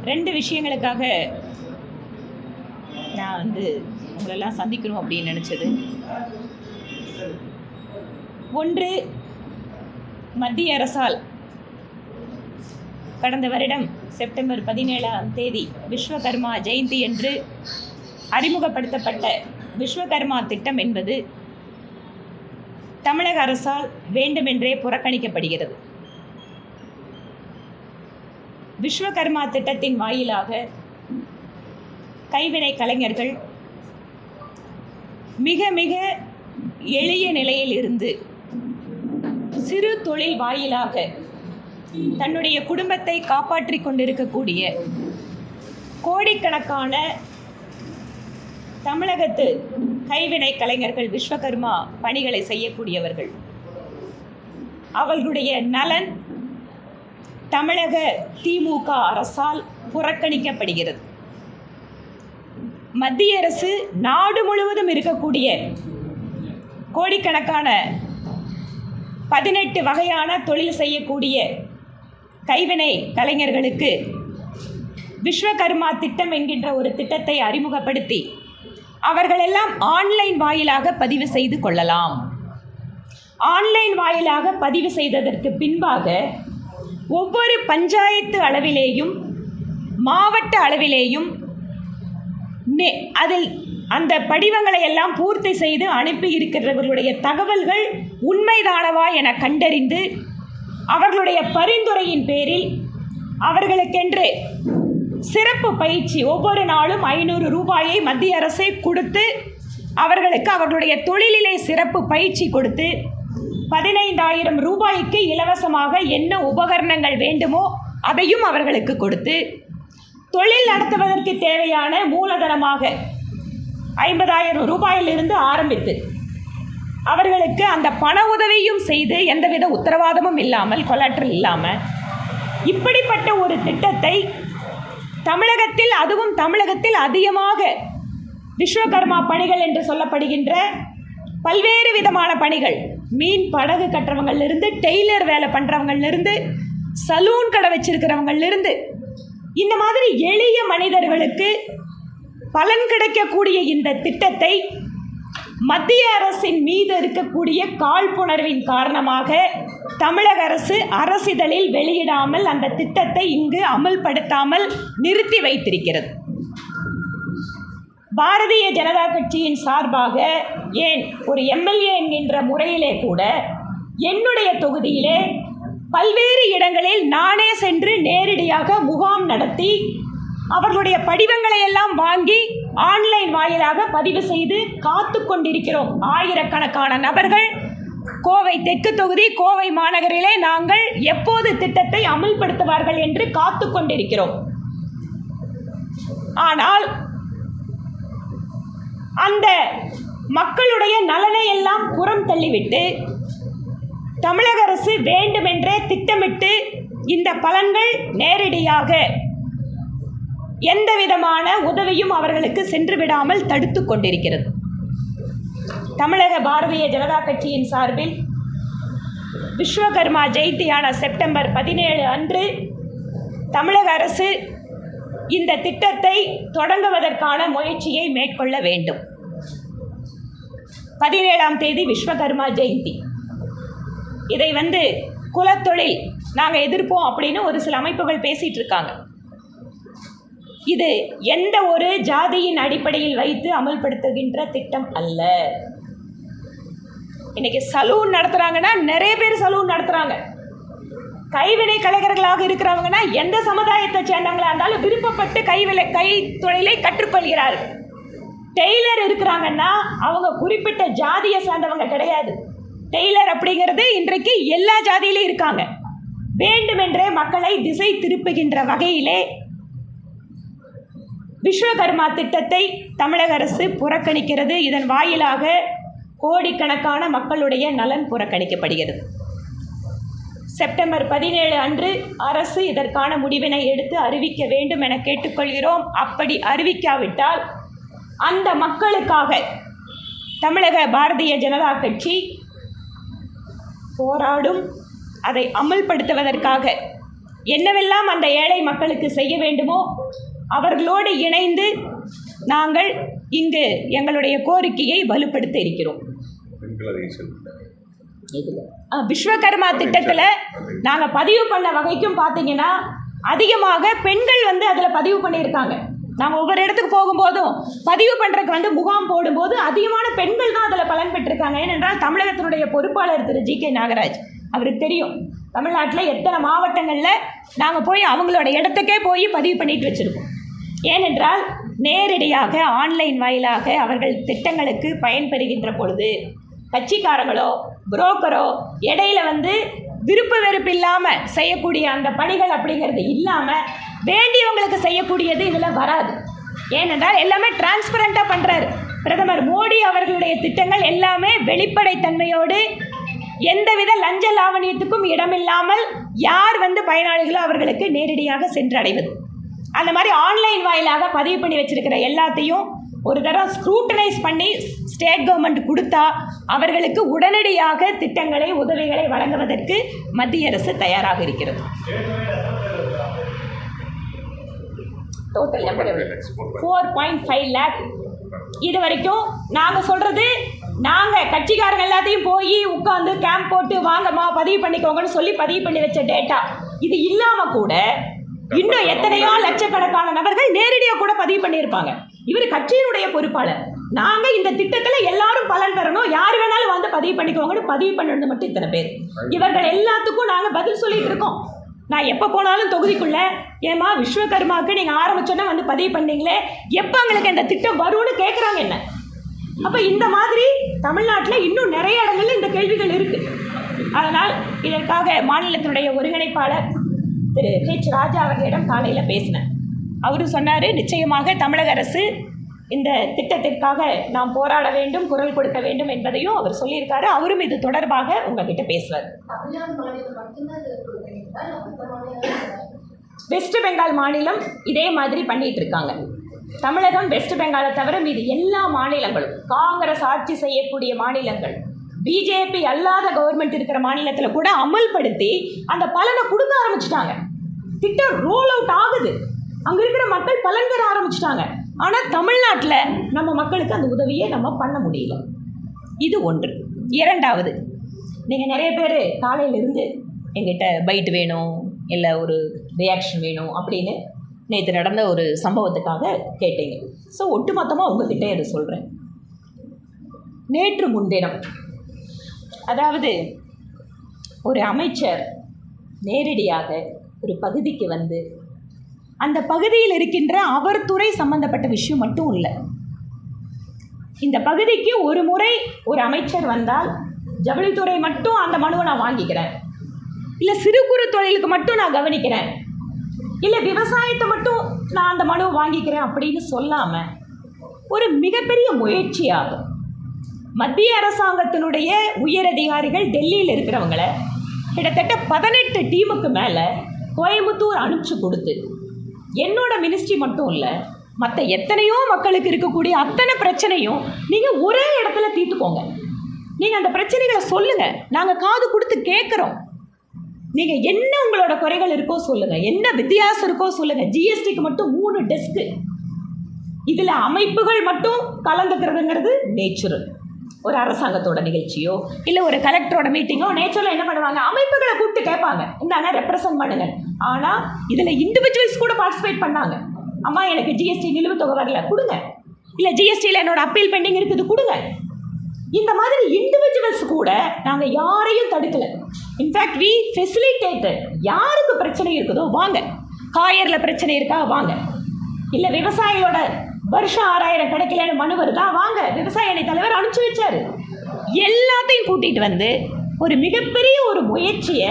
2 விஷயங்களுக்காக நான் உங்களெல்லாம் சந்திக்கணும் அப்படின்னு நினச்சது. ஒன்று, மத்திய அரசால் கடந்த வருடம் செப்டம்பர் 17ஆம் தேதி விஸ்வகர்மா ஜெயந்தி என்று அறிமுகப்படுத்தப்பட்ட விஸ்வகர்மா திட்டம் என்பது தமிழக அரசால் வேண்டுமென்றே புறக்கணிக்கப்படுகிறது. விஸ்வகர்மா திட்டத்தின் வாயிலாக கைவினை கலைஞர்கள் மிக மிக எளிய நிலையில் இருந்து சிறு தொழில் வாயிலாக தன்னுடைய குடும்பத்தை காப்பாற்றிக் கொண்டிருக்கக்கூடிய கோடிக்கணக்கான தமிழகத்து கைவினை கலைஞர்கள், விஸ்வகர்மா பணிகளை செய்யக்கூடியவர்கள், அவர்களுடைய நலன் தமிழக திமுக அரசால் புறக்கணிக்கப்படுகிறது. மத்திய அரசு நாடு முழுவதும் இருக்கக்கூடிய கோடிக்கணக்கான 18 வகையான தொழில் செய்யக்கூடிய கைவினை கலைஞர்களுக்கு விஸ்வகர்மா திட்டம் என்கின்ற ஒரு திட்டத்தை அறிமுகப்படுத்தி அவர்களெல்லாம் ஆன்லைன் வாயிலாக பதிவு செய்து கொள்ளலாம். ஆன்லைன் வாயிலாக பதிவு செய்ததற்கு பின்பாக ஒவ்வொரு பஞ்சாயத்து அளவிலேயும் மாவட்ட அளவிலேயும் அதில் அந்த படிவங்களை எல்லாம் பூர்த்தி செய்து அனுப்பி இருக்கிறவர்களுடைய தகவல்கள் உண்மைதானவா என கண்டறிந்து அவர்களுடைய பரிந்துரையின் பேரில் அவர்களுக்கென்று சிறப்பு பயிற்சி ஒவ்வொரு நாளும் 500 ரூபாயை மத்திய அரசே கொடுத்து அவர்களுக்கு அவர்களுடைய தொழிலிலே சிறப்பு பயிற்சி கொடுத்து 15,000 ரூபாய்க்கு இலவசமாக என்ன உபகரணங்கள் வேண்டுமோ அதையும் அவர்களுக்கு கொடுத்து தொழில் நடத்துவதற்கு தேவையான மூலதனமாக 50,000 ரூபாயிலிருந்து ஆரம்பித்து அவர்களுக்கு அந்த பண உதவியும் செய்து எந்தவித உத்தரவாதமும் இல்லாமல், கொலாட்ரல் இல்லாமல், இப்படிப்பட்ட ஒரு திட்டத்தை தமிழகத்தில், அதுவும் தமிழகத்தில் அதிகமாக விஸ்வகர்மா பணிகள் என்று சொல்லப்படுகின்ற பல்வேறு விதமான பணிகள், மீன் படகு கட்டுறவங்கள்லேருந்து, டெய்லர் வேலை பண்ணுறவங்கள்லேருந்து, சலூன் கடை வச்சிருக்கிறவங்கள்லேருந்து, இந்த மாதிரி எளிய மனிதர்களுக்கு பலன் கிடைக்கக்கூடிய இந்த திட்டத்தை மத்திய அரசின் மீது இருக்கக்கூடிய காழ்ப்புணர்வின் காரணமாக தமிழக அரசு அரசிதழில் வெளியிடாமல் அந்த திட்டத்தை இங்கு அமல்படுத்தாமல் நிறுத்தி வைத்திருக்கிறது. பாரதிய ஜனதா கட்சியின் சார்பாக ஏன் ஒரு எம்எல்ஏ என்கின்ற முறையிலே கூட என்னுடைய தொகுதியிலே பல்வேறு இடங்களில் நானே சென்று நேரடியாக முகாம் நடத்தி அவர்களுடைய படிவங்களை எல்லாம் வாங்கி ஆன்லைன் வாயிலாக பதிவு செய்து காத்து கொண்டிருக்கிறோம். ஆயிரக்கணக்கான நபர்கள் கோவை தெற்கு தொகுதி, கோவை மாநகரிலே நாங்கள் எப்போது திட்டத்தை அமல்படுத்துவார்கள் என்று காத்து கொண்டிருக்கிறோம். ஆனால் அந்த மக்களுடைய நலனை எல்லாம் புறம் தள்ளிவிட்டு தமிழக அரசு வேண்டுமென்றே திட்டமிட்டு இந்த பலன்கள் நேரடியாக எந்த விதமான உதவியும் அவர்களுக்கு சென்று விடாமல் தடுத்து கொண்டிருக்கிறது. தமிழக பாரதிய ஜனதா கட்சியின் சார்பில் விஸ்வகர்மா ஜெயந்தியான செப்டம்பர் 17 அன்று தமிழக அரசு இந்த திட்டத்தை தொடங்குவதற்கான முயற்சியை மேற்கொள்ள வேண்டும். 17ஆம் தேதி விஸ்வகர்மா ஜெயந்தி. இதை குலத்தொழில் நாங்கள் எதிர்ப்போம் அப்படின்னு ஒரு சில அமைப்புகள் பேசிகிட்டு இருக்காங்க. இது எந்த ஒரு ஜாதியின் அடிப்படையில் வைத்து அமல்படுத்துகின்ற திட்டம் அல்ல. இன்னைக்கு சலூன் நடத்துகிறாங்கன்னா நிறைய பேர் சலூன் நடத்துகிறாங்க. கைவினை கலைஞர்களாக இருக்கிறவங்கன்னா எந்த சமுதாயத்தை சேர்ந்தவங்களாக இருந்தாலும் விருப்பப்பட்டு கை தொழிலை கற்றுக்கொள்கிறார்கள். டெய்லர் இருக்கிறாங்கன்னா அவங்க குறிப்பிட்ட ஜாதியை சார்ந்தவங்க கிடையாது. டெய்லர் அப்படிங்கிறது இன்றைக்கு எல்லா ஜாதியிலும் இருக்காங்க. வேண்டுமென்றே மக்களை திசை திருப்புகின்ற வகையிலே விஸ்வகர்மா திட்டத்தை தமிழக அரசு புறக்கணிக்கிறது. இதன் வாயிலாக கோடிக்கணக்கான மக்களுடைய நலன் புறக்கணிக்கப்படுகிறது. செப்டம்பர் 17 அன்று அரசு இதற்கான முடிவினை எடுத்து அறிவிக்க வேண்டும் என கேட்டுக்கொள்கிறோம். அப்படி அறிவிக்காவிட்டால் அந்த மக்களுக்காக தமிழக பாரதிய ஜனதா கட்சி போராடும். அதை அமல்படுத்துவதற்காக என்னவெல்லாம் அந்த ஏழை மக்களுக்கு செய்ய வேண்டுமோ அவர்களோடு இணைந்து நாங்கள் இங்கு எங்களுடைய கோரிக்கையை வலுப்படுத்த இருக்கிறோம். விஸ்வகர்மா திட்டத்தில் நாங்கள் பதிவு பண்ண வகைக்கும் பார்த்தீங்கன்னா அதிகமாக பெண்கள் அதில் பதிவு பண்ணியிருக்காங்க. நாங்கள் ஒவ்வொரு இடத்துக்கு போகும்போதும் பதிவு பண்ணுறதுக்கு முகாம் போடும்போது அதிகமான பெண்கள் தான் அதில் பலன் பெற்றிருக்காங்க. ஏனென்றால் தமிழகத்தினுடைய பொறுப்பாளர் திரு ஜி.கே. நாகராஜ் அவருக்கு தெரியும் தமிழ்நாட்டில் எத்தனை மாவட்டங்களில் நாங்கள் போய் அவங்களோட இடத்துக்கே போய் பதிவு பண்ணிட்டு வச்சுருக்கோம். ஏனென்றால் நேரடியாக ஆன்லைன் வாயிலாக அவர்கள் திட்டங்களுக்கு பயன்பெறுகின்ற பொழுது கட்சிக்காரங்களோ புரோக்கரோ இடையில விருப்ப வெறுப்பு இல்லாமல் செய்யக்கூடிய அந்த பணிகள் அப்படிங்கிறது இல்லாமல் வேண்டியவங்களுக்கு செய்யக்கூடியது இதில் வராது. ஏனென்றால் எல்லாமே டிரான்ஸ்பரண்ட்டாக பண்ணுறாரு பிரதமர் மோடி. அவர்களுடைய திட்டங்கள் எல்லாமே வெளிப்படைத்தன்மையோடு எந்தவித லஞ்ச லாவணியத்துக்கும் இடமில்லாமல் யார் பயனாளிகளோ அவர்களுக்கு நேரடியாக சென்றடைவது. அந்த மாதிரி ஆன்லைன் வாயிலாக பதிவு பண்ணி வச்சிருக்கிற எல்லாத்தையும் ஒரு தடவை ஸ்க்ரூட்டனைஸ் பண்ணி ஸ்டேட் கவர்மெண்ட் கொடுத்தா அவர்களுக்கு உடனடியாக திட்டங்களை உதவிகளை வழங்குவதற்கு மத்திய அரசு தயாராக இருக்கிறது. Total number 4.5 lakh. இது வரைக்கும் நாங்கள் சொல்கிறது, நாங்கள் கட்சிக்காரங்க எல்லாத்தையும் போய் உட்காந்து கேம்ப் போட்டு வாங்கம்மா பதிவு பண்ணிக்கோங்கன்னு சொல்லி பதிவு பண்ணி வச்ச டேட்டா. இது இல்லாமல் கூட இன்னும் எத்தனையோ லட்சக்கணக்கான நபர்கள் நேரடியாக கூட பதிவு பண்ணியிருப்பாங்க. இவர் கட்சியினுடைய பொறுப்பாளர். நாங்கள் இந்த திட்டத்தில் எல்லாரும் பலன் பெறணும், யார் வேணாலும் பதிவு பண்ணிக்கோங்கன்னு பதிவு பண்ணது மட்டும் இத்தனை பேர். இவர்கள் எல்லாத்துக்கும் நாங்கள் பதில் சொல்லிட்டு இருக்கோம். நான் எப்போ போனாலும் தொகுதிக்குள்ளே, ஏமா விஸ்வகர்மாவுக்கு நீங்கள் ஆரம்பிச்சோன்னா பதிவு பண்ணீங்களே, எப்போ எங்களுக்கு இந்த திட்டம் வரும்னு கேட்குறாங்க என்ன. அப்போ இந்த மாதிரி தமிழ்நாட்டில் இன்னும் நிறைய இடங்கள்ல இந்த கேள்விகள் இருக்குது. அதனால் இதற்காக மாநிலத்தினுடைய ஒருங்கிணைப்பாளர் திரு H. ராஜா அவர்களிடம் காலையில் பேசினேன். அவரு சொன்னார், நிச்சயமாக தமிழக அரசு இந்த திட்டத்திற்காக நாம் போராட வேண்டும், குரல் கொடுக்க வேண்டும் என்பதையும் அவர் சொல்லியிருக்காரு. அவரும் இது தொடர்பாக உங்ககிட்ட பேசுவார். வெஸ்ட் பெங்கால் மாநிலம் இதே மாதிரி பண்ணிட்டு இருக்காங்க. தமிழகம் வெஸ்ட் பெங்காலை தவிர மீது எல்லா மாநிலங்களும், காங்கிரஸ் ஆட்சி செய்யக்கூடிய மாநிலங்கள், பிஜேபி அல்லாத கவர்மெண்ட் இருக்கிற மாநிலத்தில் கூட அமல்படுத்தி அந்த பலனை கொடுக்க ஆரம்பிச்சிட்டாங்க. திட்டம் ரோல் அவுட் ஆகுது, அங்கே இருக்கிற மக்கள் பலன் பெற ஆரம்பிச்சிட்டாங்க. ஆனால் தமிழ்நாட்டில் நம்ம மக்களுக்கு அந்த உதவியை நம்ம பண்ண முடியல. இது ஒன்று. இரண்டாவது, நீங்கள் நிறைய பேர் காலையிலிருந்து எங்கிட்ட பைட் வேணும், இல்லை ஒரு ரியாக்ஷன் வேணும் அப்படின்னு நேற்று நடந்த ஒரு சம்பவத்துக்காக கேட்டீங்க. ஸோ ஒட்டுமொத்தமாக உங்ககிட்ட இதை சொல்கிறேன். நேற்று முன்தினம், அதாவது ஒரு அமைச்சர் நேரடியாக ஒரு பகுதிக்கு அந்த பகுதியில் இருக்கின்ற அவர் துறை சம்பந்தப்பட்ட விஷயம் மட்டும் இல்லை, இந்த பகுதிக்கு ஒரு முறை ஒரு அமைச்சர் வந்தால் ஜவுளித்துறை மட்டும் அந்த மனுவை நான் வாங்கிக்கிறேன், இல்லை சிறு குறு தொழிலுக்கு மட்டும் நான் கவனிக்கிறேன், இல்லை விவசாயத்தை மட்டும் நான் அந்த மனுவை வாங்கிக்கிறேன் அப்படின்னு சொல்லாமல் ஒரு மிகப்பெரிய முயற்சியாகும். மத்திய அரசாங்கத்தினுடைய உயரதிகாரிகள் டெல்லியில் இருக்கிறவங்கள கிட்டத்தட்ட 18 டீமுக்கு மேலே கோயம்புத்தூர் அனுப்பிச்சு கொடுத்து, என்னோட மினிஸ்ட்ரி மட்டும் இல்லை, மற்ற எத்தனையோ மக்களுக்கு இருக்கக்கூடிய அத்தனை பிரச்சனையும் நீங்கள் ஒரே இடத்துல தீர்த்துக்கோங்க, நீங்கள் அந்த பிரச்சனைகளை சொல்லுங்கள், நாங்கள் காது கொடுத்து கேட்குறோம், நீங்கள் என்ன உங்களோட குறைகள் இருக்கோ சொல்லுங்கள், என்ன வித்தியாசம் இருக்கோ சொல்லுங்கள். ஜிஎஸ்டிக்கு மட்டும் 3 டெஸ்க்கு, இதில் அமைப்புகள் மட்டும் கலந்துக்கிறதுங்கிறது நேச்சுரல். ஒரு அரசாங்கத்தோட நிகழ்ச்சியோ இல்லை ஒரு கலெக்டரோட மீட்டிங்கோ நேச்சுரலாக என்ன பண்ணுவாங்க, அமைப்புகளை கூப்பிட்டு கேட்பாங்க, இந்தாங்க ரெப்ரசன்ட் பண்ணுங்க. ஆனால் இதில் இண்டிவிஜுவல்ஸ் கூட பார்ட்டிசிபேட் பண்ணாங்க. அம்மா எனக்கு ஜிஎஸ்டி நிலுவைத் தொகை வரல கொடுங்க, இல்லை ஜிஎஸ்டியில் என்னோட அப்பீல் பெண்டிங் இருக்குது கொடுங்க. இந்த மாதிரி இண்டிவிஜுவல்ஸ் கூட நாங்கள் யாரையும் தடுக்கலை. In fact we facilitated. யாருக்கு பிரச்சனை இருக்குதோ வாங்க, காயரில் பிரச்சனை இருக்கா வாங்க, இல்லை விவசாயியோட வருஷம் 6000 கிடைக்கலன்னு மனு வருதா வாங்க, விவசாய அணி தலைவர் அனுப்பிச்சு வச்சார். எல்லாத்தையும் கூட்டிகிட்டு ஒரு மிகப்பெரிய ஒரு முயற்சியை,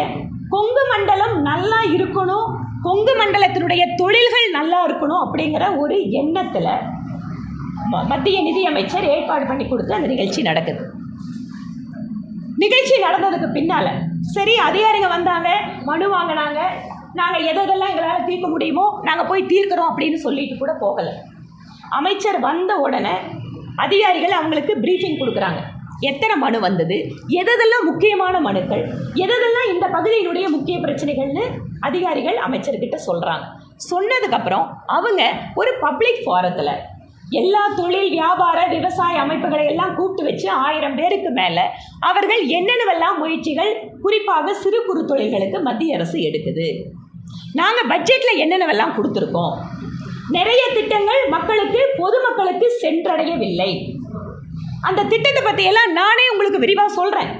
கொங்கு மண்டலம் நல்லா இருக்கணும், கொங்கு மண்டலத்தினுடைய தொழில்கள் நல்லா இருக்கணும் அப்படிங்கிற ஒரு எண்ணத்தில் மத்திய நிதியமைச்சர் ஏற்பாடு பண்ணி கொடுத்து அந்த நிகழ்ச்சி நடக்குது. நிகழ்ச்சி நடந்ததுக்கு பின்னால் சரி அதிகாரிங்க வந்தாங்க, மனு வாங்கினாங்க, நாங்கள் எதெல்லாம் எங்களால் தீர்க்க முடியுமோ நாங்கள் போய் தீர்க்கிறோம் அப்படின்னு சொல்லிட்டு கூட போகலை. அமைச்சர் வந்த உடனே அதிகாரிகள் அவங்களுக்கு ப்ரீஃபிங் கொடுக்குறாங்க. எத்தனை மனு வந்தது, எதெல்லாம் முக்கியமான மனுக்கள், எதெல்லாம் இந்த பகுதியினுடைய முக்கிய பிரச்சனைகள்னு அதிகாரிகள் அமைச்சர்கிட்ட சொல்கிறாங்க. சொன்னதுக்கப்புறம் அவங்க ஒரு பப்ளிக் ஃபாரத்தில் எல்லா தொழில் வியாபார விவசாய அமைப்புகளை எல்லாம் கூப்பிட்டு வச்சு 1000 பேருக்கு மேலே அவர்கள் என்னென்னவெல்லாம் முயற்சிகள் குறிப்பாக சிறு குறு தொழில்களுக்கு மத்திய அரசு எடுக்குது, நாங்கள் பட்ஜெட்டில் என்னென்னவெல்லாம் கொடுத்துருக்கோம், நிறைய திட்டங்கள் மக்களுக்கு பொதுமக்களுக்கு சென்றடையவில்லை, அந்த திட்டத்தை பற்றியெல்லாம் நானே உங்களுக்கு விரிவாக சொல்கிறேன்,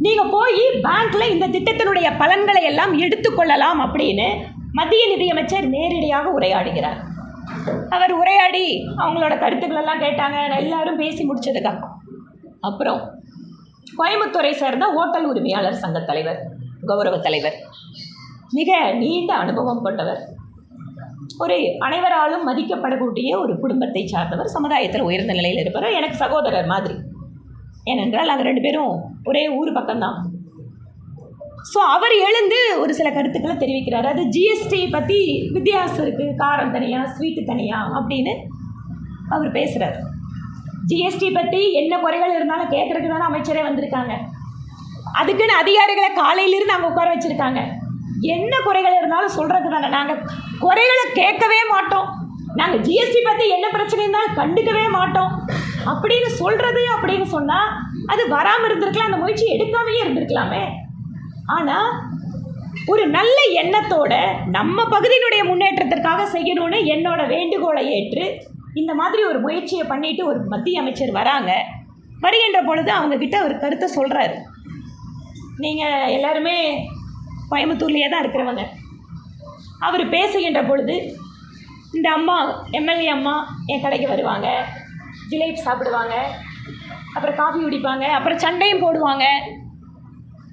நீங்கள் போய் பேங்க்கில் இந்த திட்டத்தினுடைய பலன்களை எல்லாம் எடுத்துக்கொள்ளலாம் அப்படின்னு மத்திய நிதியமைச்சர் நேரடியாக உரையாடுகிறார். அவர் உரையாடி அவங்களோட கருத்துக்களெல்லாம் கேட்டாங்க. எல்லாரும் பேசி முடிச்சதுக்கு அப்புறம் கோயம்புத்தூரை சேர்ந்த ஹோட்டல் உரிமையாளர் சங்க தலைவர், கௌரவ தலைவர், மிக நீண்ட அனுபவம் கொண்டவர், ஒரு அனைவராலும் மதிக்கப்படக்கூடிய ஒரு குடும்பத்தை சார்ந்தவர், சமுதாயத்தில் உயர்ந்த நிலையில் இருப்பவர், எனக்கு சகோதரர் மாதிரி. ஏனென்றால் நாங்கள் 2 பேரும் ஒரே ஊர் பக்கம்தான். ஸோ அவர் எழுந்து ஒரு சில கருத்துக்களை தெரிவிக்கிறார். அது ஜிஎஸ்டி பற்றி வித்தியாசம் இருக்குது, காரம் தனியாக ஸ்வீட்டு தனியாக அப்படின்னு அவர் பேசுகிறார். ஜிஎஸ்டி பற்றி என்ன குறைகள் இருந்தாலும் கேட்குறதுக்கு தானே அமைச்சரே வந்திருக்காங்க. அதுக்குன்னு அதிகாரிகளை காலையிலிருந்து அங்கே உட்கார வச்சுருக்காங்க. என்ன குறைகள் இருந்தாலும் சொல்கிறது தானே. நாங்கள் குறைகளை கேட்கவே மாட்டோம், நாங்கள் ஜிஎஸ்டி பற்றி என்ன பிரச்சனை இருந்தாலும் கண்டுக்கவே மாட்டோம் அப்படின்னு சொல்கிறது அப்படின்னு சொன்னால் அது வராமல் இருந்திருக்கலாம், அந்த முயற்சி எடுக்காமையே இருந்திருக்கலாமே. ஆனால் ஒரு நல்ல எண்ணத்தோட நம்ம பகுதியினுடைய முன்னேற்றத்திற்காக செய்யணும்னு என்னோட வேண்டுகோளை ஏற்று இந்த மாதிரி ஒரு முயற்சியை பண்ணிட்டு ஒரு மத்திய அமைச்சர் வருகின்ற பொழுது அவங்கக்கிட்ட ஒரு கருத்தை சொல்கிறாரு. நீங்கள் எல்லாருமே கோயம்புத்தூர்லேயே தான் இருக்கிறவங்க. அவர் பேசுகின்ற பொழுது இந்த அம்மா எம்எல்ஏ அம்மா என் கடைக்கு வருவாங்க, ஜிலேபி சாப்பிடுவாங்க, அப்புறம் காஃபி குடிப்பாங்க, அப்புறம் சண்டையும் போடுவாங்க,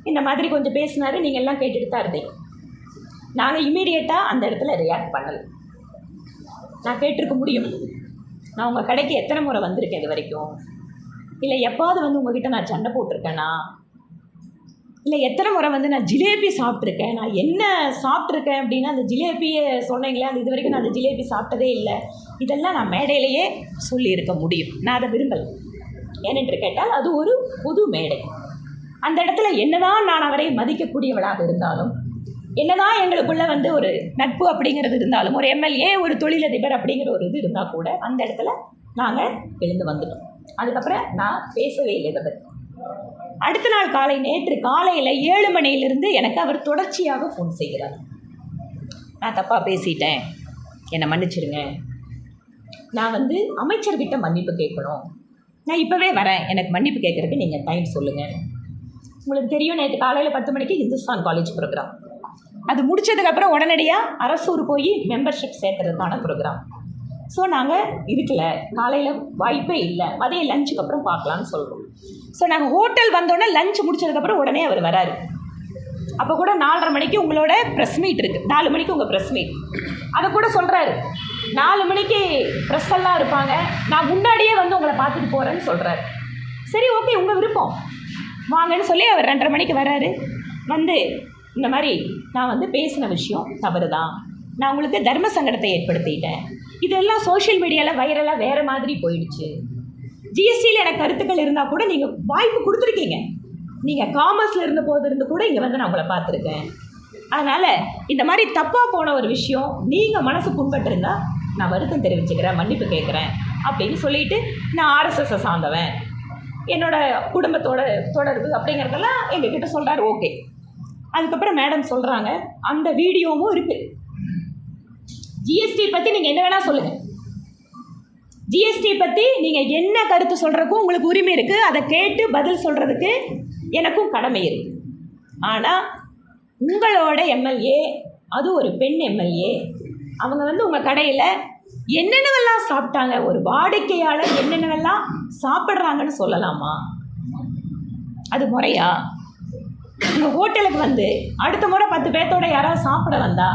இந்த மாதிரி கொஞ்சம் பேசினாரு. நீங்கள் எல்லாம் கேட்டுட்டு தான் இருந்தீங்க. நாங்கள் இம்மீடியட்டாக அந்த இடத்துல ரியாக்ட் பண்ணலை. நான் கேட்டிருக்க முடியும், நான் உங்கள் கடைக்கு எத்தனை முறை வந்திருக்கேன் இது வரைக்கும், இல்லை எப்பாவது வந்து உங்ககிட்ட நான் சண்டை போட்டிருக்கேனா, இல்லை எத்தனை முறை வந்து நான் ஜிலேபி சாப்பிட்ருக்கேன், நான் என்ன சாப்பிட்ருக்கேன் அப்படின்னா அந்த ஜிலேபியை சொன்னீங்களே, அது இது வரைக்கும் நான் அந்த ஜிலேபி சாப்பிட்டதே இல்லை, இதெல்லாம் நான் மேடையிலேயே சொல்லியிருக்க முடியும். நான் அதை விரும்பலை. ஏனென்று கேட்டால் அது ஒரு பொது மேடை. அந்த இடத்துல என்னதான் நான் அவரை மதிக்கக்கூடியவளாக இருந்தாலும், என்னதான் எங்களுக்குள்ளே வந்து ஒரு நட்பு அப்படிங்கிறது இருந்தாலும், ஒரு எம்எல்ஏ ஒரு தொழிலதிபர் அப்படிங்கிற ஒரு இது இருந்தால் கூட அந்த இடத்துல நாங்கள் எழுந்து வந்துட்டோம். அதுக்கப்புறம் நான் பேசவே இல்லை இதை பற்றி. அடுத்த நாள் நேற்று காலையில் 7 மணியிலிருந்து எனக்கு அவர் தொடர்ச்சியாக ஃபோன் செய்கிறார். நான் தப்பாக பேசிட்டேன், என்னை மன்னிச்சிருங்க, நான் வந்து அமைச்சர்கிட்ட மன்னிப்பு கேட்கணும், நான் இப்போவே வரேன், எனக்கு மன்னிப்பு கேட்குறதுக்கு நீங்கள் டைம் சொல்லுங்கள். உங்களுக்கு தெரியும், நேற்று காலையில் 10 மணிக்கு இந்துஸ்தான் காலேஜ் ப்ரோக்ராம், அது முடித்ததுக்கப்புறம் உடனடியாக அரசூர் போய் மெம்பர்ஷிப் சேர்க்கறதுக்கான ப்ரோக்ராம். ஸோ நாங்கள் இருக்கல, காலையில் வாய்ப்பே இல்லை, அதே லஞ்சுக்கு அப்புறம் பார்க்கலான்னு சொல்கிறோம். ஸோ நாங்கள் ஹோட்டல் வந்தோடனே லஞ்ச் முடிச்சதுக்கப்புறம் உடனே அவர் வராரு. அப்போ கூட 4:30 மணிக்கு உங்களோட ப்ரெஸ் மீட் இருக்குது, 4 மணிக்கு உங்கள் ப்ரெஸ் மீட், அதை கூட சொல்கிறாரு. 4 மணிக்கு ப்ரெஸ் எல்லாம் இருப்பாங்க, நான் முன்னாடியே வந்து உங்களை பார்த்துட்டு போகிறேன்னு சொல்கிறாரு. சரி, ஓகே, உங்கள் விருப்பம், வாங்கன்னு சொல்லி அவர் 2:30 மணிக்கு வராரு. வந்து இந்த மாதிரி நான் வந்து பேசின விஷயம் தவறு தான், நான் உங்களுக்கு தர்ம சங்கடத்தை ஏற்படுத்திட்டேன், இதெல்லாம் சோஷியல் மீடியாவில் வைரலாக வேறு மாதிரி போயிடுச்சு, ஜிஎஸ்டியில் எனக்கு கருத்துக்கள் இருந்தால் கூட நீங்கள் வாய்ப்பு கொடுத்துருக்கீங்க, நீங்கள் காமர்ஸில் இருந்த போது இருந்து கூட இங்கே வந்து நான் உங்களை பார்த்துருக்கேன், அதனால் இந்த மாதிரி தப்பாக போன ஒரு விஷயம் நீங்கள் மனசு புண்பட்டிருந்தா நான் வருத்தம் தெரிவிச்சுக்கிறேன், மன்னிப்பு கேட்குறேன் அப்படின்னு சொல்லிவிட்டு, நான் ஆர்எஸ்எஸ்ஸை சார்ந்தவன், என்னோடய குடும்பத்தோட தொடர்பு அப்படிங்கிறதெல்லாம் எங்ககிட்ட சொல்கிறார். ஓகே. அதுக்கப்புறம் மேடம் சொல்கிறாங்க, அந்த வீடியோவும் இருக்குது, ஜிஎஸ்டி பற்றி நீங்கள் என்ன வேணால் சொல்லுங்கள், ஜிஎஸ்டி பற்றி நீங்கள் என்ன கருத்து சொல்கிறதுக்கும் உங்களுக்கு உரிமை இருக்குது, அதை கேட்டு பதில் சொல்கிறதுக்கு எனக்கும் கடமை இருக்குது. ஆனால் உங்களோட எம்எல்ஏ, அது ஒரு பெண் எம்எல்ஏ, அவங்க வந்து உங்கள் கடையில் என்னென்னவெல்லாம் சாப்பிட்டாங்க, ஒரு வாடிக்கையாளர் என்னென்னவெல்லாம் சாப்பிட்றாங்கன்னு சொல்லலாமா? அது முறையா? உங்கள் ஹோட்டலுக்கு வந்து அடுத்த முறை 10 பேர்த்தோட யாராவது சாப்பிட வந்தா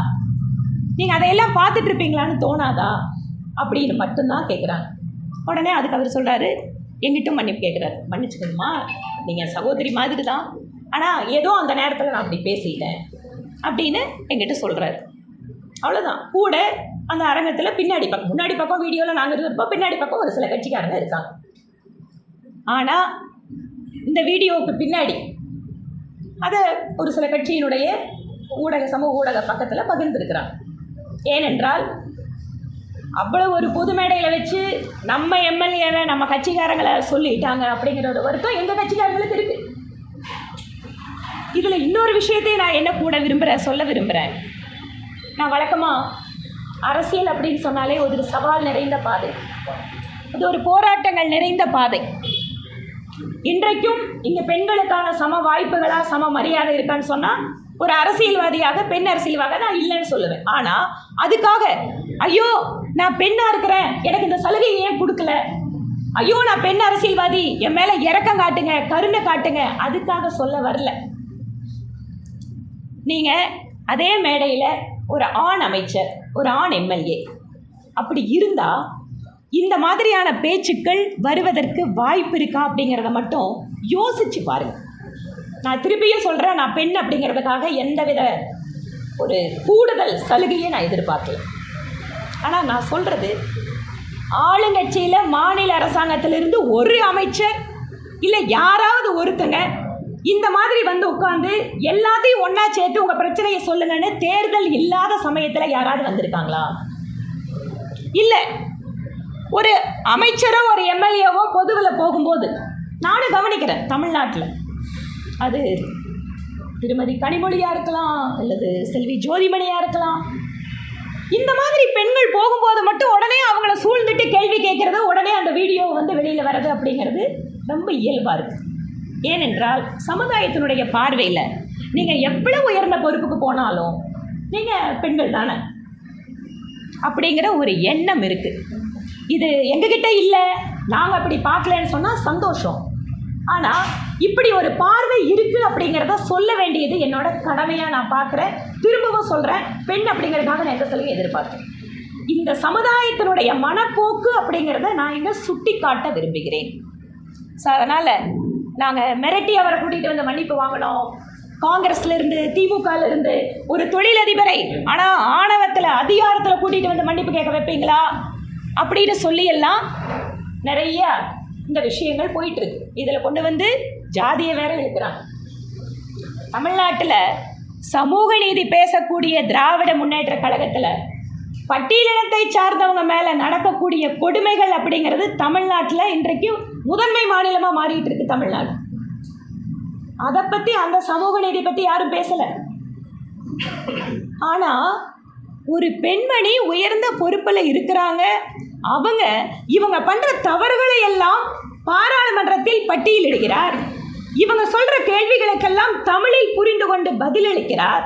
நீங்கள் அதையெல்லாம் பார்த்துட்ருப்பீங்களான்னு தோணாதா அப்படின்னு மட்டும்தான் கேட்குறாங்க. உடனே அதுக்கு அவர் சொல்கிறாரு, எங்கிட்டும் மன்னிப்பு கேட்குறாரு, மன்னிச்சுக்கணுமா, நீங்கள் சகோதரி மாதிரி தான், ஆனால் ஏதோ அந்த நேரத்தில் நான் அப்படி பேசிட்டேன் அப்படின்னு எங்கிட்ட சொல்கிறாரு. அவ்வளோதான். கூட அந்த அரங்கத்தில் பின்னாடி பக்கம், முன்னாடி பக்கம் வீடியோவில் நாங்கள் இருப்போம், பின்னாடி பக்கம் ஒரு சில கட்சிக்காரங்க இருக்காங்க. ஆனால் இந்த வீடியோவுக்கு பின்னாடி அதை ஒரு சில கட்சியினுடைய சமூக ஊடக பக்கத்தில் பகிர்ந்துருக்கிறாங்க. ஏனென்றால் அவ்வளோ ஒரு பொது மேடையில் வச்சு நம்ம எம்எல்ஏவை நம்ம கட்சிக்காரங்களை சொல்லிட்டாங்க அப்படிங்கிற ஒரு வருத்தம் எங்கள் கட்சிக்காரங்களுக்கு இருக்குது. இதில் இன்னொரு விஷயத்தையும் நான் என்ன கூட சொல்ல விரும்புகிறேன். நான் வழக்கமாக அரசியல் அப்படின்னு சொன்னாலே ஒரு சவால் நிறைந்த பாதை, அது ஒரு போராட்டங்கள் நிறைந்த பாதை. இன்றைக்கும் இங்கே பெண்களுக்கான சம வாய்ப்புகளா சம மரியாதை இருக்கான்னு சொன்னால் ஒரு அரசியல்வாதியாக பெண் அரசியல்வாதியாக நான் இல்லைன்னு சொல்லுவேன். ஆனால் அதுக்காக ஐயோ நான் பெண்ணாக இருக்கிறேன் எனக்கு இந்த சலுகையை ஏன் கொடுக்கல, ஐயோ நான் பெண் அரசியல்வாதி என் மேலே இறக்கம் காட்டுங்க கருணை காட்டுங்க, அதுக்காக சொல்ல வரல. நீங்கள் அதே மேடையில் ஒரு ஆண் அமைச்சர் ஒரு ஆண் எம்எல்ஏ அப்படி இருந்தால் இந்த மாதிரியான பேச்சுக்கள் வருவதற்கு வாய்ப்பு இருக்கா அப்படிங்கிறத மட்டும் யோசிச்சு பாருங்கள். நான் திருப்பியும் சொல்கிறேன், நான் பெண் அப்படிங்கிறதுக்காக எந்தவித ஒரு கூடுதல் சலுகையை நான் எதிர்பார்க்கல. ஆனால் நான் சொல்கிறது, ஆளுங்கட்சியில் மாநில அரசாங்கத்திலிருந்து ஒரு அமைச்சர் இல்லை யாராவது ஒருத்தங்க இந்த மாதிரி வந்து உட்காந்து எல்லாத்தையும் ஒன்றா சேர்த்து உங்கள் பிரச்சனையை சொல்லுங்கன்னு தேர்தல் இல்லாத சமயத்தில் யாராவது வந்திருக்காங்களா? இல்லை. ஒரு அமைச்சரோ ஒரு எம்எல்ஏவோ பொதுவில் போகும்போது நானும் கவனிக்கிறேன், தமிழ்நாட்டில் அது திருமதி கனிமொழியாக இருக்கலாம் அல்லது செல்வி ஜோதிமணியாக இருக்கலாம், இந்த மாதிரி பெண்கள் போகும்போது மட்டும் உடனே அவங்கள சூழ்ந்துட்டு கேள்வி கேட்குறது, உடனே அந்த வீடியோ வந்து வெளியில் வர்றது அப்படிங்கிறது ரொம்ப இயல்பாக இருக்குது. ஏனென்றால் சமுதாயத்தினுடைய பார்வையில் நீங்கள் எவ்வளோ உயர்ந்த பொறுப்புக்கு போனாலும் நீங்கள் பெண்கள் தானே அப்படிங்கிற ஒரு எண்ணம் இருக்குது. இது எங்ககிட்ட இல்லை, நாங்கள் அப்படி பார்க்கலன்னு சொன்னால் சந்தோஷம். ஆனால் இப்படி ஒரு பார்வை இருக்குது அப்படிங்கிறத சொல்ல வேண்டியது என்னோட கடமையாக நான் பார்க்குறேன். திரும்பவும் சொல்கிறேன், பெண் அப்படிங்கிறதுக்காக நான் எந்த சொல்லியும் எதிர்பார்க்கிறேன். இந்த சமுதாயத்தினுடைய மனப்போக்கு அப்படிங்கிறத நான் இங்கே சுட்டி காட்ட விரும்புகிறேன். ஸோ அதனால் நாங்கள் மிரட்டி அவரை கூட்டிகிட்டு வந்து மன்னிப்பு வாங்கினோம், காங்கிரஸ்லேருந்து திமுகலேருந்து ஒரு தொழிலதிபரை ஆனால் ஆணவத்தில் அதிகாரத்தில் கூட்டிகிட்டு வந்து மன்னிப்பு கேட்க வைப்பீங்களா அப்படின்னு சொல்லியெல்லாம் நிறைய இந்த விஷயங்கள் போயிட்டுருக்கு. இதில் கொண்டு வந்து ஜாதியை வேற இழுக்கிறாங்க. தமிழ்நாட்டில் சமூக நீதி பேசக்கூடிய திராவிட முன்னேற்ற கழகத்தில் பட்டியலினத்தை சார்ந்தவங்க மேலே நடக்கக்கூடிய கொடுமைகள் அப்படிங்கிறது தமிழ்நாட்டில் இன்றைக்கு முதன்மை மாநிலமாக மாறிட்டு இருக்கு தமிழ்நாடு. அதை பற்றி அந்த சமூக நீதி பற்றி யாரும் பேசலை. ஆனால் ஒரு பெண்மணி உயர்ந்த பொறுப்பில் இருக்கிறாங்க, இவங்க பண்ணுற தவறுகளை எல்லாம் பாராளுமன்றத்தில் பட்டியலிடுகிறார். இவங்க சொல்கிற கேள்விகளுக்கெல்லாம் தமிழில் புரிந்து கொண்டு பதிலளிக்கிறார்.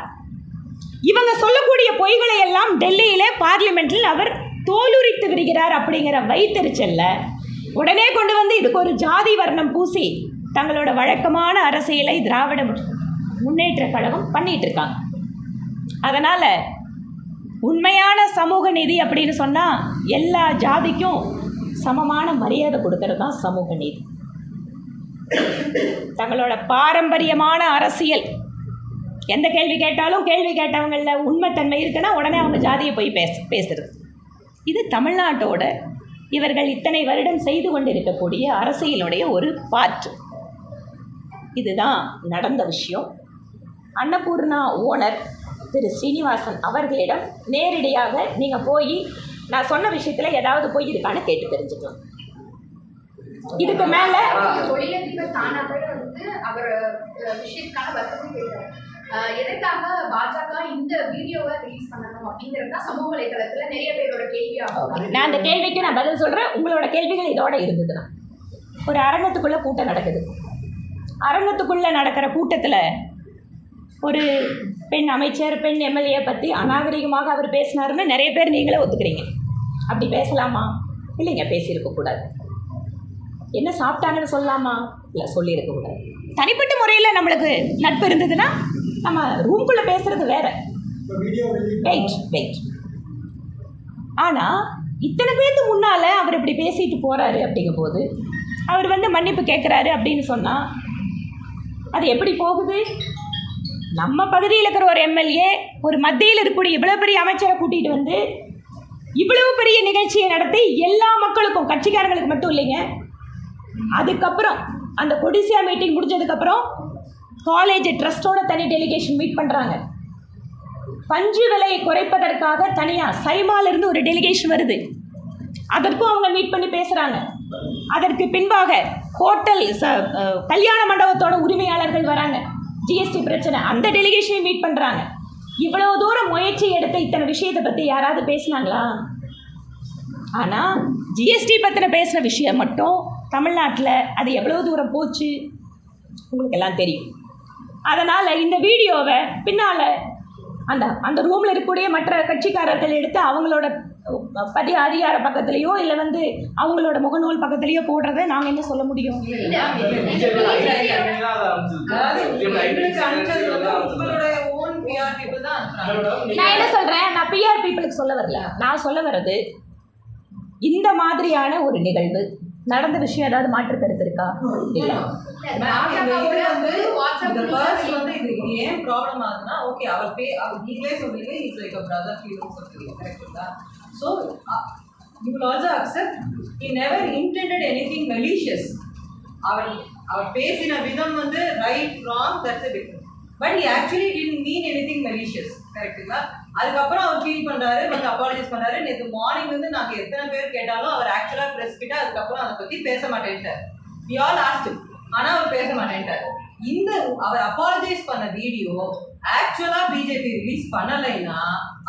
இவங்க சொல்லக்கூடிய பொய்களை எல்லாம் டெல்லியிலே பார்லிமெண்ட்டில் அவர் தோலுரித்து விடுகிறார். அப்படிங்கிற வைத்தறிச்சல்ல உடனே கொண்டு வந்து இதுக்கு ஒரு ஜாதி வர்ணம் பூசி தங்களோட வழக்கமான அரசியலை திராவிட முன்னேற்ற கழகம் பண்ணிட்டு இருக்காங்க. அதனால் உண்மையான சமூக நீதி அப்படின்னு சொன்னால் எல்லா ஜாதிக்கும் சமமான மரியாதை கொடுக்கறது தான் சமூக நீதி. தங்களோட பாரம்பரியமான அரசியல் எந்த கேள்வி கேட்டாலும் கேள்வி கேட்டவங்களில் உண்மைத்தன்மை இருக்குன்னா உடனே அவங்க ஜாதியை போய் பேசுறது. இது தமிழ்நாட்டோட இவர்கள் இத்தனை வருடம் செய்து கொண்டிருக்கக்கூடிய அரசியலுடைய ஒரு பாற்று. இதுதான் நடந்த விஷயம். அன்னபூர்ணா ஓனர் திரு ஸ்ரீனிவாசன் அவர்களிடம் நேரடியாக நீங்கள் போய் நான் சொன்ன விஷயத்தில் ஏதாவது போய் இருக்கான்னு கேட்டு தெரிஞ்சுக்கலாம். இதுக்கு மேலே தொழிலதிபர் தானாகவே வந்து அவர் விஷயத்துக்கான வருத்தமும் கேட்டார். எதற்காக பாஜக இந்த வீடியோவை ரிலீஸ் பண்ணணும் அப்படிங்கிறது சமூக வலைதளத்துல நிறைய பேரோட கேள்வியாகும். நான் அந்த கேள்விக்கு நான் பதில் சொல்கிறேன். உங்களோட கேள்விகள் இதோட இருந்ததுன்னா, ஒரு அரங்கத்துக்குள்ளே கூட்டம் நடக்குது. அரங்கத்துக்குள்ளே நடக்கிற கூட்டத்தில் ஒரு பெண் அமைச்சர் பெண் எம்எல்ஏ பற்றி அநாகரிகமாக அவர் பேசினாருன்னு நிறைய பேர் நீங்களே ஒத்துக்கிறீங்க. அப்படி பேசலாமா? இல்லைங்க, பேசியிருக்கக்கூடாது. என்ன சாப்பிட்டாங்கன்னு சொல்லலாமா? இல்லை, சொல்லியிருக்கக்கூடாது. தனிப்பட்ட முறையில் நம்மளுக்கு நட்பு இருந்ததுன்னா நம்ம ரூம்குள்ளே பேசுகிறது வேறு. வெயிட். ஆனால் இத்தனை பேருக்கு முன்னால் அவர் இப்படி பேசிட்டு போகிறாரு அப்படிங்கும்போது அவர் வந்து மன்னிப்பு கேட்குறாரு அப்படின்னு சொன்னால் அது எப்படி போகுது? நம்ம பகுதியில் இருக்கிற ஒரு எம்எல்ஏ ஒரு மத்தியில் இருக்கக்கூடிய இவ்வளோ பெரிய அமைச்சரை கூட்டிகிட்டு வந்து இவ்வளவு பெரிய நிகழ்ச்சியை நடத்தி எல்லா மக்களுக்கும், கட்சிக்காரங்களுக்கு மட்டும் இல்லைங்க, அதுக்கப்புறம் அந்த கொடிசியா மீட்டிங் முடிஞ்சதுக்கப்புறம் காலேஜ் ட்ரஸ்டோட தனி டெலிகேஷன் மீட் பண்ணுறாங்க. பஞ்சு விலையை குறைப்பதற்காக தனியாக சைமாலிருந்து ஒரு டெலிகேஷன் வருது. அதற்கும் அவங்க மீட் பண்ணி பேசுகிறாங்க. அதற்கு பின்பாக ஹோட்டல் கல்யாண மண்டபத்தோட உரிமையாளர்கள் வராங்க. ஜிஎஸ்டி பிரச்சனை, அந்த டெலிகேஷனை மீட் பண்ணுறாங்க. இவ்வளோ தூரம் முயற்சி எடுத்த இத்தனை விஷயத்தை பற்றி யாராவது பேசினாங்களா? ஆனால் ஜிஎஸ்டி பற்றின பேசுகிற விஷயம் மட்டும் தமிழ்நாட்டில் அது எவ்வளோ தூரம் போச்சு உங்களுக்கு எல்லாம் தெரியும். அதனால் இந்த வீடியோவை பின்னால் அந்த ரூமில் இருக்கக்கூடிய மற்ற கட்சிக்காரர்கள் எடுத்து அவங்களோட அதிகார பக்கத்துலேயோ இல்லை அவங்களோட முகநூல் பக்கத்துலேயோ போடுறத நாங்கள் என்ன சொல்ல முடியும்? நான் என்ன சொல்கிறேன், நான் பிஆர் பீப்புளுக்கு சொல்ல வரல. நான் சொல்ல வர்றது, இந்த மாதிரியான ஒரு நிகழ்வு நடந்த விஷயம் ஏதாவது மாற்று கருத்து இருக்கா? இல்லை. ஏன் ப்ராப்ளம் ஆகுதுன்னா, ஓகே அவர் நீங்களே சொல்றீங்க it's like a brother feeling சொல்றீங்க, கரெக்ட்டா? So you will also accept he never intended anything malicious. அவர் பேசின விதம் right wrong, that's a different, but he actually didn't mean anything malicious, கரெக்ட்டுங்களா? அதுக்கப்புறம் அவர் ஃபீல் பண்றாரு, அப்பாலஜைஸ் பண்றாரு. நேற்று மார்னிங் நாங்க எத்தனை பேர் கேட்டாலும் அவர் ஆக்சுவலா பிரஸ் கிட்ட அதுக்கப்புறம் அதை பத்தி பேச மாட்டேன்ட்டார். we all asked him, ஆனா அவர் பேச மாட்டேன்ட்டார். இந்த அவர் அப்பாலஜைஸ் பண்ண வீடியோ ஆக்சுவலா பிஜேபி ரிலீஸ் பண்ணலைன்னா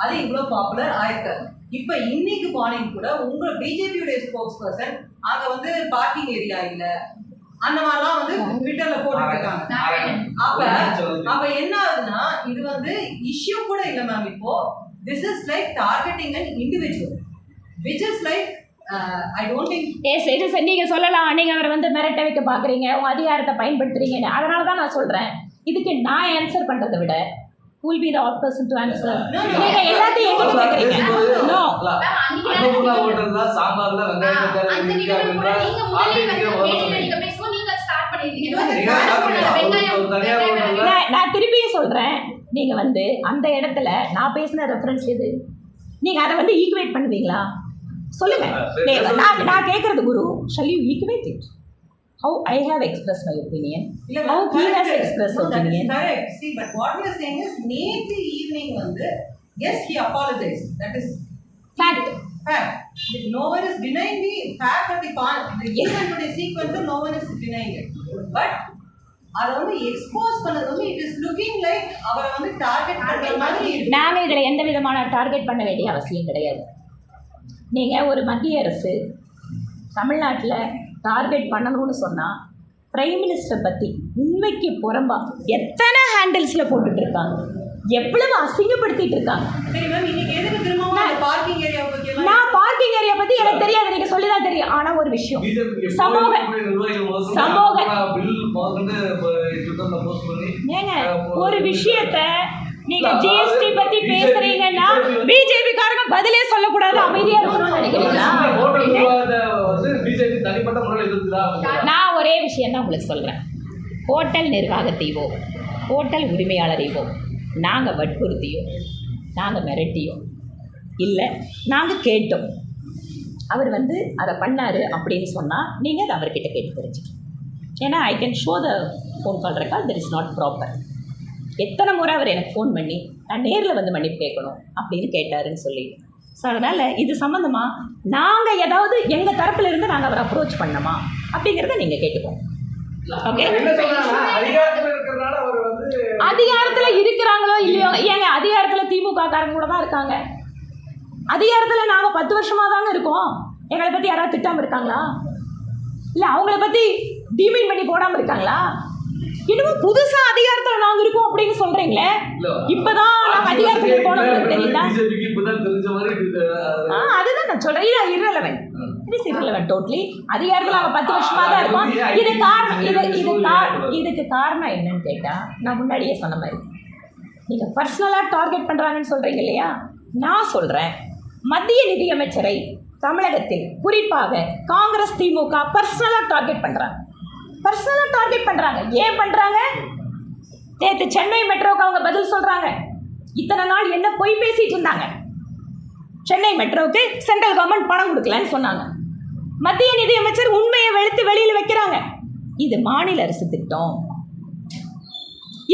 அது இவ்வளோ பாப்புலர் ஆயிருக்காது. இப்போ இன்னைக்கு மார்னிங் கூட உங்க பிஜேபியோட ஸ்போக்ஸ் பர்சன் அங்க பார்க்கிங் ஏரியா இல்ல அந்த மாதிரிலாம் ட்விட்டர்ல போட்டுட்டு இருக்காங்க. அப்ப என்ன ஆகுதுன்னா, இது இஷ்யூ கூட இல்ல மேம். இப்போ this is like targeting an individual which is like I don't think இது நீங்க சொல்லலாம், நீங்க அவரை மிரட்ட வைக்க பாக்குறீங்க, உங்க அதிகாரத்தை பயன்படுத்துறீங்கன்னு. அதனால தான் நான் சொல்றேன், இதுக்கு நான் ஆன்சர் பண்றதை விட who will be the odd person to answer? நீங்க எல்லாத்தையும் எங்க கேக்குறீங்க? நோ, அன்னபூர்ணா ஹோட்டல்ல சாம்பார்ல வெங்காயம் தக்காளி இருக்கு அப்படினா நான் திருப்பியும் சொல்றேன், நீங்க அந்த இடத்துல நான் பேசின ரெஃபரன்ஸ் எது? நீங்க அதை ஈக்குவேட் பண்ணுவீங்களா? சொல்லுங்க. நான் கேட்கறது குரு, shall you equate it? How I have expressed my opinion, how he has expressed opinion. Correct. See, but what we are saying is, நேற்று evening yes, he apologized. That is fact. No one is denying the fact of the event of the sequence. No one is denying it. But அதை expose பண்ணது it is looking like அவரை target பண்ற மாதிரி. நாங்க இதுல எந்த விதமான target பண்ண வேண்டிய அவசியம் கிடையாது. நீங்கள் ஒரு மத்திய அரசு தமிழ்நாட்டில் டார்கெட் பண்ணணும்னு சொன்னால் பிரைம் மினிஸ்டரை பற்றி உண்மைக்கு புறம்பா எத்தனை ஹேண்டில்ஸில் போட்டுட்டு இருக்காங்க, எவ்வளவு அசிங்கப்படுத்திட்டு இருக்காங்க. சரி மேம், இன்னைக்கு எதுக்கு திரும்பவும் பார்க்கிங் ஏரியா பத்தி? நான் பார்க்கிங் ஏரியா பற்றி எனக்கு தெரியாது, நீங்கள் சொல்லி தான் தெரியும். ஆனால் ஒரு விஷயம், ஏங்க ஒரு விஷயத்தை நீங்க ஜிஎஸ்டி பத்தி பேசுறீங்கன்னா பிஜேபி காரங்க பதிலே சொல்லக்கூடாது, அமைதியா இருக்கணும்னு நினைக்கிறீங்களா? நான் ஒரே விஷயம் தான் உங்களுக்கு சொல்றேன், ஹோட்டல் நிர்வாகத்தையோ ஹோட்டல் உரிமையாளரையோ நாங்கள் வற்புறுத்தியோ நாங்கள் மிரட்டியோ இல்லை, நாங்கள் கேட்டோம். அவர் அதை பண்ணார் அப்படின்னு சொன்னால் நீங்கள் அதை அவர்கிட்ட கேட்டு தெரிஞ்சுக்கணும். ஏன்னா I can show the phone call record, that is not proper. எத்தனை முறை அவர் எனக்கு ஃபோன் பண்ணி நான் நேரில் மன்னிப்பு கேட்கணும் அப்படின்னு கேட்டாருன்னு சொல்லி. ஸோ அதனால் இது சம்மந்தமாக நாங்கள் ஏதாவது எங்கள் தரப்பில் இருந்து நாங்கள் அவரை அப்ரோச் பண்ணோமா அப்படிங்கிறத நீங்கள் கேட்டுக்கோங்க. ஓகே, அதிகாரத்தில் இருக்கிறாங்களோ இல்லையோ, ஏங்க அதிகாரத்தில் திமுக காரங்க கூட தான் இருக்காங்க. அதிகாரத்தில் நாங்கள் 10 வருஷமாக தாங்க இருக்கோம். எங்களை பற்றி யாராவது திட்டாமல் இருக்காங்களா? இல்லை அவங்கள பற்றி டிமீன் பண்ணி போடாமல் இருக்காங்களா? இன்னும் புதுசா அதிகாரத்துல நாங்க இருக்கோம் அப்படின்னு சொல்றீங்களே, இப்பதான் நாங்க அதிகாரத்துல இருக்கோம் தெரியுதா? அதுதான் நான் சொல்றேன், இது irrelevant. It is irrelevant totally. அதிகாரத்துல நாங்க 10 வருஷமா தான் இருக்கோம். இதுக்கு காரணம் என்னன்னு கேட்டா, நான் முன்னாடியே சொன்ன மாதிரி நீங்க பர்சனலா டார்கெட் பண்றாங்கன்னு சொல்றீங்க இல்லையா? நான் சொல்றேன், மத்திய நிதியமைச்சரை தமிழகத்தில் குறிப்பாக காங்கிரஸ் திமுக பர்சனலா டார்கெட் பண்றாங்க. ஏன் பண்றாங்க? நேற்று சென்னை மெட்ரோக்கு அவங்க பதில் சொல்றாங்க. இத்தனை நாள் என்ன பொய் பேசிட்டு இருந்தாங்க. சென்னை மெட்ரோவுக்கு சென்ட்ரல் கவர்மெண்ட் பணம் கொடுக்கலன்னு சொன்னாங்க. மத்திய நிதியமைச்சர் உண்மையை வெளுத்து வெளியில் வைக்கிறாங்க. இது மாநில அரசு திட்டம்.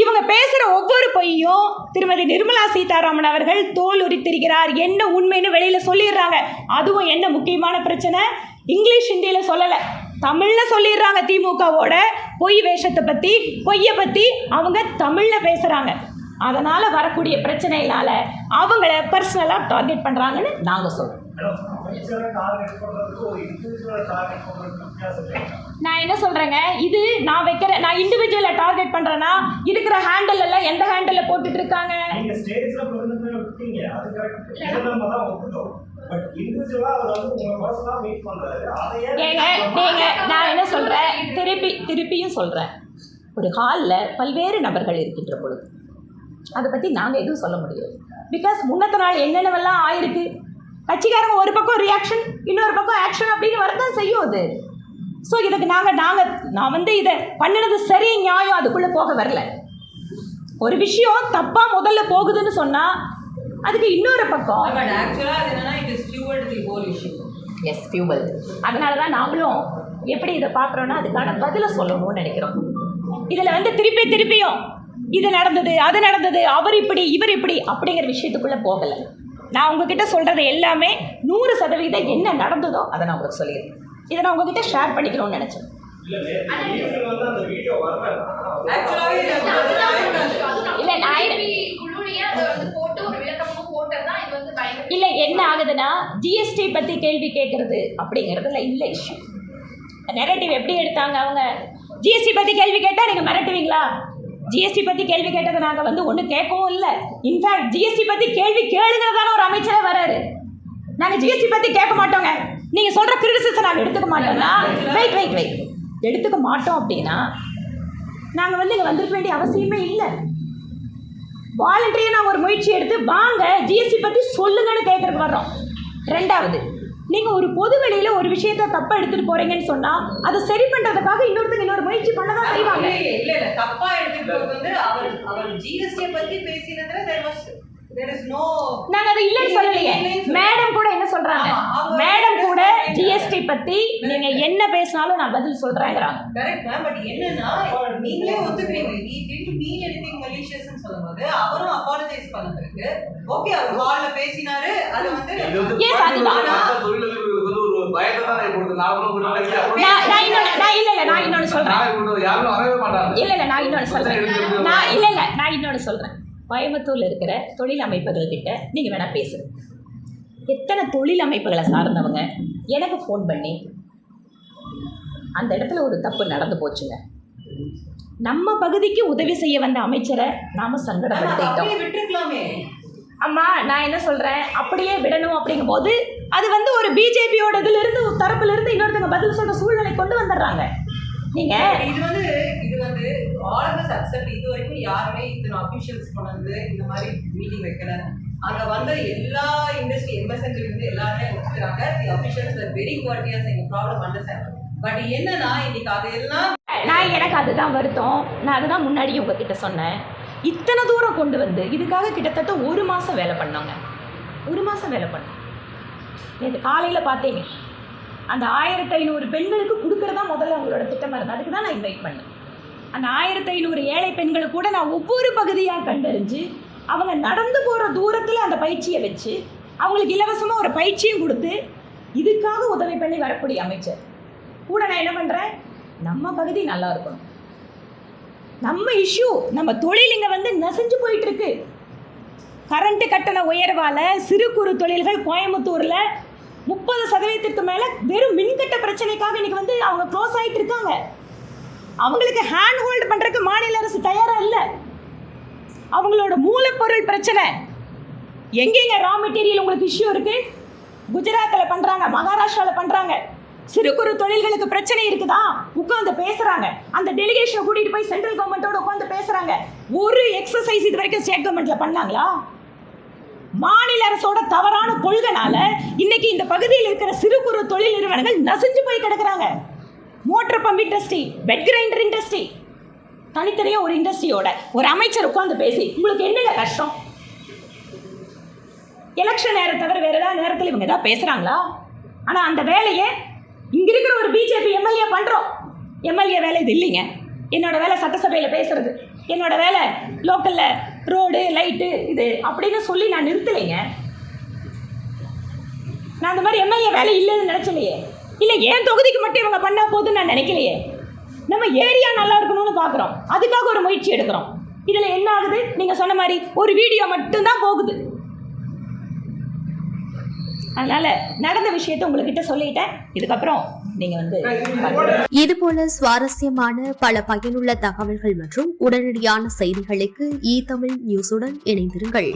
இவங்க பேசுகிற ஒவ்வொரு பொய்யும் திருமதி நிர்மலா சீதாராமன் அவர்கள் தோல் உரித்திருக்கிறார். என்ன உண்மைன்னு வெளியில் சொல்லிடுறாங்க. அதுவும் என்ன முக்கியமான பிரச்சனை, இங்கிலீஷ் ஹிந்தியில் சொல்லலை, தமிழில் சொல்லிடுறாங்க. திமுகவோட பொய் வேஷத்தை பற்றி, பொய்யை பற்றி அவங்க தமிழில் பேசுகிறாங்க. அதனால் வரக்கூடிய பிரச்சனையினால் அவங்கள பர்சனலாக டார்கெட் பண்ணுறாங்கன்னு நாங்கள் சொல்கிறோம். நான் என்ன சொல்கிறேங்க, இது நான் நான் இண்டிவிஜுவலை டார்கெட் பண்ணுறேன்னா இருக்கிற ஹேண்டில் எல்லாம் எந்த ஹேண்டில் போட்டுட்டு இருக்காங்க. நான் என்ன சொல்கிறேன், திருப்பியும் சொல்கிறேன், ஒரு ஹாலில் பல்வேறு நபர்கள் இருக்கின்ற பொழுது அதை பற்றி நாங்கள் எதுவும் சொல்ல முடியாது. பிகாஸ் முன்னத்த நாள் என்னென்னவெல்லாம் ஆயிருக்கு. கட்சிக்காரங்க ஒரு பக்கம் ரியாக்ஷன், இன்னொரு பக்கம் ஆக்ஷன் அப்படின்னு வரதான் செய்யும் அது. ஸோ இதுக்கு நான் வந்து இதை பண்ணினது சரி நியாயம் அதுக்குள்ளே போக வரல. ஒரு விஷயம் தப்பாக முதல்ல போகுதுன்னு சொன்னால் அதுக்கு இன்னொரு பக்கம் எஸ் ஃபியூவல். அதனால தான் நாங்களும் எப்படி இதை பார்க்குறோன்னா அதுக்கான பதிலை சொல்லணும்னு நினைக்கிறோம். இதில் வந்து திருப்பியும் இது நடந்தது, அது நடந்தது, அவர் இப்படி இவர் இப்படி அப்படிங்கிற விஷயத்துக்குள்ளே போகலை. நான் உங்ககிட்ட சொல்கிறது எல்லாமே 100% என்ன நடந்ததோ அதை நான் உங்களுக்கு சொல்லிடுறேன். இதை நான் உங்ககிட்ட ஷேர் பண்ணிக்கணும்னு நினச்சேன். இல்லை என்ன ஆகுதுன்னா ஜிஎஸ்டி பற்றி கேள்வி கேட்குறது அப்படிங்கிறதுல இல்லை இஷ்யூ. நெரேட்டிவ் எப்படி எடுத்தாங்க அவங்க, ஜிஎஸ்டி பற்றி கேள்வி கேட்டால் நீங்கள் மிரட்டுவீங்களா? ஜிஎஸ்டி பற்றி கேள்வி கேட்டதை நாங்கள் வந்து ஒன்றும் கேட்கவும் இல்லை. இன்ஃபேக்ட் ஜிஎஸ்டி பற்றி கேள்வி கேளுங்கிறதான ஒரு அமைச்சரே வராரு. நாங்கள் ஜிஎஸ்டி பற்றி கேட்க மாட்டோங்க, நீங்கள் சொல்கிற கிரிட்டிசிசம் நாங்கள் எடுத்துக்க மாட்டோம்னா வெயிட் எடுத்துக்க மாட்டோம் அப்படின்னா நாங்கள் வந்து இங்கே வந்துருக்க வேண்டிய அவசியமே இல்லை. வாலண்டரியாக நாங்கள் ஒரு முயற்சி எடுத்து வாங்க ஜிஎஸ்டி பற்றி சொல்லுங்கன்னு கேட்குறதுக்கு வர்றோம். ரெண்டாவது, நீங்கள் ஒரு பொது வெளியில் ஒரு விஷயத்தை தப்பாக எடுத்துகிட்டு போகிறீங்கன்னு சொன்னால் அதை சரி பண்ணுறதுக்காக இன்னொரு முயற்சி பண்ண தான் செய்வாங்க. இல்லை தப்பாக எடுத்துகிட்டு போகிறது வந்து அவர் ஜிஎஸ்டியை பற்றி பேசினதுல நாங்கள் அதை இல்லைன்னு சொல்லலையே. மேடம் கூட என்ன சொல்கிறாங்க, மேடம் கூட ஜிஎஸ்டி பற்றி நீங்கள் என்ன பேசினாலும் நான் பதில் சொல்கிறேங்கிறாங்க. Correct ma'am. பட் என்னன்னா நீங்களே ஒத்துக்கிறீங்க he didn't mean anything malicious ன்னு சொல்லும்போது அவரும் அப்பாலஜைஸ் பண்ணதுக்கு ஓகே அவர் ஹால்ல பேசினாரு. அது வந்து எஸ் அதுதான் ஒரு பயத்தை தான் ஏற்படுது. நான் இன்னொன்று சொல்கிறேன். யாரும் வரவே மாட்டாங்க. இல்லை நான் இன்னொன்று சொல்கிறேன். கோயம்புத்தூரில் இருக்கிற தொழில் அமைப்புகள் கிட்ட நீங்கள் வேணால் பேசுங்க. எத்தனை தொழில் அமைப்புகளை சார்ந்தவங்க எனக்கு ஃபோன் பண்ணி அந்த இடத்துல ஒரு தப்பு நடந்து போச்சுங்க, நம்ம பகுதிக்கு உதவி செய்ய வந்த அமைச்சரை நாம் சங்கடப்படுத்திட்டோம். விட்டுருக்கலாமே அம்மா. நான் என்ன சொல்கிறேன், அப்படியே விடணும் அப்படிங்கும்போது அது வந்து ஒரு பிஜேபியோட இதிலிருந்து தரப்புலேருந்து இன்னொருத்தங்க பதில் சொல்கிற சூழ்நிலை கொண்டு வந்துடுறாங்க. நீங்கள் இது வந்து ஆல் ஆஃப் அஸ் அக்செப்ட். இது வரைக்கும் யாருமே இத்தனை அஃபிஷியல்ஸ் கொண்டு இந்த மாதிரி மீட்டிங் வைக்கல. அங்கே வந்த எல்லா இண்டஸ்ட்ரி எம்எஸ்என்ல எல்லாருமே ஒத்துக்கிறாங்க. தி அஃபிஷியல்ஸ் ஆர் வெரி குவாலிட்டியஸ். எங்கள் ப்ராப்ளம் அண்டர்ஸ்டாண்ட். பட் என்னன்னா இன்னைக்கு அதெல்லாம் எனக்கு அதுதான் வருத்தம். நான் அதுதான் முன்னாடியே உங்ககிட்ட சொன்னேன். இத்தனை தூரம் கொண்டு வந்து இதுக்காக கிட்டத்தட்ட 1 மாதம் வேலை பண்ணோங்க. 1 மாதம் வேலை பண்ணோம். நேற்று காலையில் பார்த்தீங்க அந்த 1500 பெண்களுக்கு கொடுக்குறதா முதல்ல அவங்களோட திட்டமாக இருந்தது. அதுக்கு தான் நான் இன்வைட் பண்ணேன். அந்த 1500 ஏழை பெண்களை கூட நான் ஒவ்வொரு பகுதியாக கண்டறிஞ்சு அவங்க நடந்து போகிற தூரத்தில் அந்த பயிற்சியை வச்சு அவங்களுக்கு இலவசமாக ஒரு பயிற்சியும் கொடுத்து இதுக்காக உதவி பண்ணி வரக்கூடிய அமைச்சர் கூட நான் என்ன பண்ணுறேன், நம்ம பகுதி நல்லா இருக்கணும், நம்ம இஷ்யூ, நம்ம தொழில் இங்கே வந்து நசிஞ்சு போயிட்டுருக்கு. கரண்ட்டு கட்டண உயர்வால் சிறு குறு தொழில்கள் கோயம்புத்தூரில் 30% மேலே வெறும் மின்கட்ட பிரச்சனைக்காக இன்றைக்கி வந்து அவங்க க்ளோஸ் ஆகிட்டு இருக்காங்க. அவங்களுக்கு ஹேண்ட் ஹோல்டு பண்ணுறதுக்கு மாநில அரசு தயாராக இல்லை. அவங்களோட மூலப்பொருள் பிரச்சனை, எங்கெங்க ரா மெட்டீரியல் உங்களுக்கு இஷ்யூ இருக்குது, குஜராத்தில் பண்ணுறாங்க, மகாராஷ்டிராவில் பண்ணுறாங்க. சிறு குறு தொழில்களுக்கு பிரச்சனை இருக்குதா, உட்காந்து பேசுகிறாங்க. அந்த டெலிகேஷனை கூட்டிகிட்டு போய் சென்ட்ரல் கவர்மெண்ட்டோட உட்காந்து பேசுகிறாங்க. ஒரு எக்ஸசைஸ் இது வரைக்கும் ஸ்டேட் கவர்மெண்ட்டில் பண்ணாங்களா? மாநில அரசோட தவறான கொள்கைனால இன்னைக்கு இந்த பகுதியில் இருக்கிற சிறு குறு தொழில் நிறுவனங்கள் நசிஞ்சு போய் கிடக்குறாங்க. Motor pump industry, bed grinder industry, தனித்தனியாக ஒரு இண்டஸ்ட்ரியோட ஒரு அமைச்சர் உட்காந்து பேசி உங்களுக்கு என்னங்க கஷ்டம்? எலெக்ஷன் நேரம் தவிர வேறு ஏதாவது நேரத்தில் இவங்க ஏதாவது பேசுகிறாங்களா? ஆனால் அந்த வேலையை இங்கே இருக்கிற ஒரு பிஜேபி எம்எல்ஏ பண்ணுறோம். எம்எல்ஏ வேலை இது இல்லைங்க. என்னோட வேலை சட்டசபையில் பேசுறது, என்னோட வேலை லோக்கலில் ரோடு லைட்டு இது அப்படின்னு சொல்லி நான் நிறுத்தலைங்க. நான் அந்த மாதிரி எம்எல்ஏ வேலை இல்லைன்னு நினச்சலையே. இல்லை என் தொகுதிக்கு மட்டும் இவங்க பண்ணால் போதுன்னு நான் நினைக்கலையே. நம்ம ஏரியா நல்லா இருக்கணும்னு பார்க்குறோம், அதுக்காக ஒரு முயற்சி எடுக்கிறோம். இதில் என்ன ஆகுது? நீங்கள் சொன்ன மாதிரி ஒரு வீடியோ மட்டும்தான் போகுது. அதனால் நடந்த விஷயத்தை உங்கள்கிட்ட சொல்லிட்டேன். இதுக்கப்புறம் நீங்கள் இதுபோல சுவாரஸ்யமான பல பயனுள்ள தகவல்கள் மற்றும் உடனடியான செய்திகளுக்கு இ தமிழ் நியூஸுடன் இணைந்திருங்கள்.